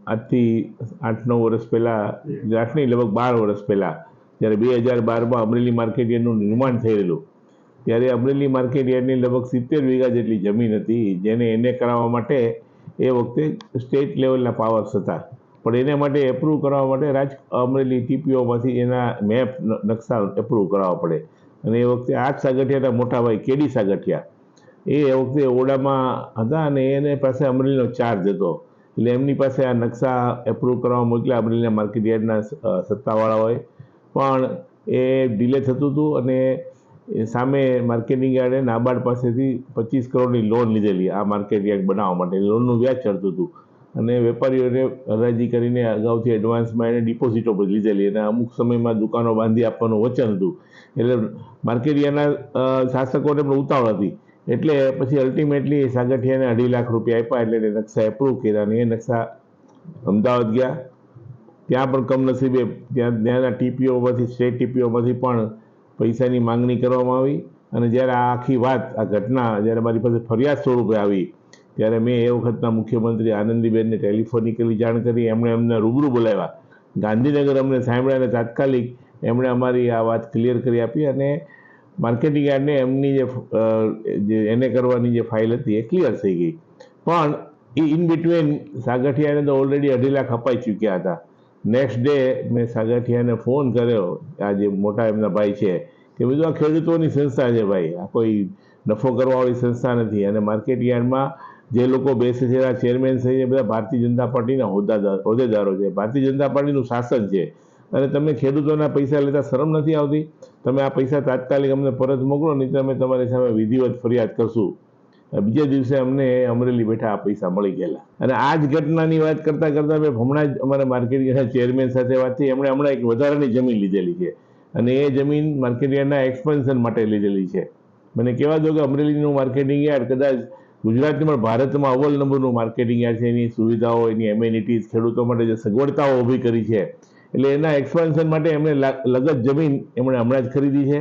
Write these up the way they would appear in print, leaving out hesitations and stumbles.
આજથી 8-9 વર્ષ પહેલાં, 8 નહીં લગભગ 12 વર્ષ પહેલાં, જ્યારે 2012માં અમરેલી માર્કેટ યાર્ડનું નિર્માણ થયેલું, ત્યારે અમરેલી માર્કેટ યાર્ડની લગભગ 70 વીઘા જેટલી જમીન હતી, જેને એને કરાવવા માટે એ વખતે સ્ટેટ લેવલના પાવર્સ હતા. પણ એને માટે એપ્રૂવ કરવા માટે અમરેલી ટીપીઓમાંથી એના મેપ નકશા એપ્રૂવ કરાવવા પડે. અને એ વખતે આ જ સાગઠિયાના મોટા ભાઈ કેડી સાગઠિયા એ વખતે ઓરડામાં હતા અને એને પાસે અમરેલીનો ચાર્જ હતો. એટલે એમની પાસે આ નકશા એપ્રૂવ કરવા મોકલ્યા અમરેલીના માર્કેટ યાર્ડના સત્તાવાળાઓએ. પણ એ ડિલે થતું હતું અને સામે માર્કેટિંગ યાર્ડે નાબાર્ડ પાસેથી 25 કરોડની લોન લીધેલી આ માર્કેટ યાર્ડ બનાવવા માટે. લોનનું વ્યાજ ચડતું હતું અને વેપારીઓને હરાજી કરીને અગાઉથી એડવાન્સમાં એને ડિપોઝિટો પણ લીધેલી અને અમુક સમયમાં દુકાનો બાંધી આપવાનું વચન હતું. એટલે માર્કેટ યાર્ડના શાસકોને પણ ઉતાવળ હતી. એટલે પછી અલ્ટિમેટલી સાગઠિયાને 2.5 લાખ રૂપિયા આપ્યા એટલે એને નકશા એપ્રૂવ કર્યા અને એ નકશા અમદાવાદ ગયા. ત્યાં પણ કમનસીબે ત્યાંના ટીપીઓમાંથી, સ્ટેટ ટીપીઓમાંથી પણ પૈસાની માંગણી કરવામાં આવી. અને જ્યારે આ આખી વાત, આ ઘટના જ્યારે મારી પાસે ફરિયાદ સ્વરૂપે આવી, ત્યારે મેં એ વખતના મુખ્યમંત્રી આનંદીબેનને ટેલિફોનિકલી જાણ કરી. એમણે અમને રૂબરૂ બોલાવ્યા, ગાંધીનગર અમને સાંભળ્યા અને તાત્કાલિક એમણે અમારી આ વાત ક્લિયર કરી આપી અને માર્કેટિંગ યાર્ડને એમની જે એને કરવાની જે ફાઇલ હતી એ ક્લિયર થઈ ગઈ. પણ એ ઇન બિટવીન સાગઠિયાને તો ઓલરેડી 2.5 લાખ અપાઈ ચૂક્યા હતા. નેક્સ્ટ ડે મેં સાગઠિયાને ફોન કર્યો, આ જે મોટા એમના ભાઈ છે, કે બધું આ ખેડૂતોની સંસ્થા છે ભાઈ, આ કોઈ નફો કરવાવાળી સંસ્થા નથી. અને માર્કેટ યાર્ડમાં જે લોકો બેસે છે, આ ચેરમેન છે, એ બધા ભારતીય જનતા પાર્ટીના હોદ્દેદારો છે. ભારતીય જનતા પાર્ટીનું શાસન છે અને તમને ખેડૂતોના પૈસા લેતા શરમ નથી આવતી? તમે આ પૈસા તાત્કાલિક અમને પરત મોકલો, નહીં તો અમે તમારી સામે વિધિવત ફરિયાદ કરશું. બીજે દિવસે અમને અમરેલી બેઠા આ પૈસા મળી ગયેલા. અને આ જ ઘટનાની વાત કરતાં કરતાં મેં હમણાં જ અમારા માર્કેટ ચેરમેન સાથે વાત થઈ. એમણે હમણાં એક વધારાની જમીન લીધેલી છે અને એ જમીન માર્કેટ યાર્ડના એક્સપેન્શન માટે લીધેલી છે. મને કહેવા દો કે અમરેલીનું માર્કેટિંગ યાર્ડ કદાચ ગુજરાતની પણ ભારતમાં અવ્વલ નંબરનું માર્કેટિંગ યાર્ડ છે. એની સુવિધાઓ, એની એમ્યુનિટીઝ, ખેડૂતો માટે જે સગવડતાઓ ઊભી કરી છે, એટલે એના એક્સપેન્શન માટે એમણે લગત જમીન એમણે હમણાં જ ખરીદી છે.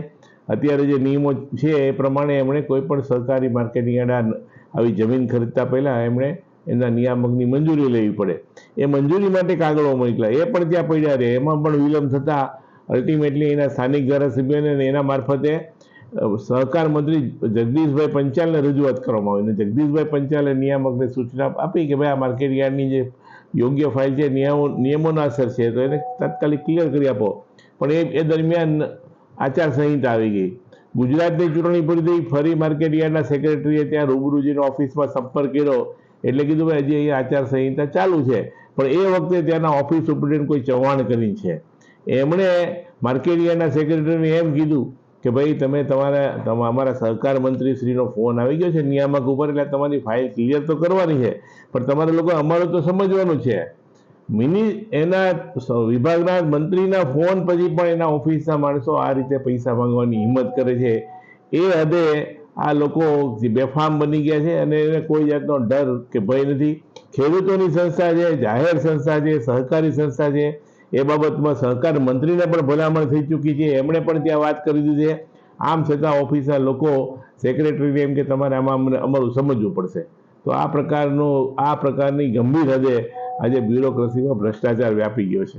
અત્યારે જે નિયમો છે એ પ્રમાણે એમણે કોઈ પણ સરકારી માર્કેટિંગ યાર્ડ આવી જમીન ખરીદતા પહેલાં એમણે એના નિયામકની મંજૂરી લેવી પડે. એ મંજૂરી માટે કાગળો મોકલ્યા, એ પણ ત્યાં પડ્યા રહે. એમાં પણ વિલંબ થતાં અલ્ટિમેટલી એના સ્થાનિક ધારાસભ્યને અને એના મારફતે સહકાર મંત્રી જગદીશભાઈ પંચાલને રજૂઆત કરવામાં આવી. અને જગદીશભાઈ પંચાલે નિયામકને સૂચના આપી કે ભાઈ આ માર્કેટ યાર્ડની જે યોગ્ય ફાઇલ છે, નિયમોના અસર છે, તો એને તાત્કાલિક ક્લિયર કરી આપો. પણ એ દરમિયાન આચારસંહિતા આવી ગઈ. ગુજરાતની ચૂંટણી પૂરી થઈ, ફરી માર્કેટ યાર્ડના સેક્રેટરીએ ત્યાં રૂબરૂજીનો ઓફિસમાં સંપર્ક કર્યો એટલે કીધું ભાઈ હજી અહીંયા આચારસંહિતા ચાલુ છે. પણ એ વખતે ત્યાંના ઓફિસ સુપ્રિન્ટેન્ડન્ટ કોઈ ચૌહાણ કરીને છે, એમણે માર્કેટ યાર્ડના સેક્રેટરીને એમ કીધું કે ભાઈ તમે અમારા સહકાર મંત્રીશ્રીનો ફોન આવી ગયો છે નિયામક ઉપર, એટલે તમારી ફાઇલ ક્લિયર તો કરવાની છે, પણ તમારે લોકો અમારું તો સમજવાનું છે. એના વિભાગના મંત્રીના ફોન પછી પણ એના ઓફિસના માણસો આ રીતે પૈસા માંગવાની હિંમત કરે છે. એ હદે આ લોકો બેફામ બની ગયા છે અને એને કોઈ જાતનો ડર કે ભય નથી. ખેડૂતોની સંસ્થા છે, જાહેર સંસ્થા છે, સહકારી સંસ્થા છે. એ બાબતમાં સહકાર મંત્રીને પણ ભલામણ થઈ ચૂકી છે, એમણે પણ ત્યાં વાત કરી દીધી છે. આમ છતાં ઓફિસના લોકો સેક્રેટરીને એમ કે તમારે આમાં અમારું સમજવું પડશે. તો આ પ્રકારની ગંભીર હદે આજે બ્યુરોક્રેસીમાં ભ્રષ્ટાચાર વ્યાપી ગયો છે.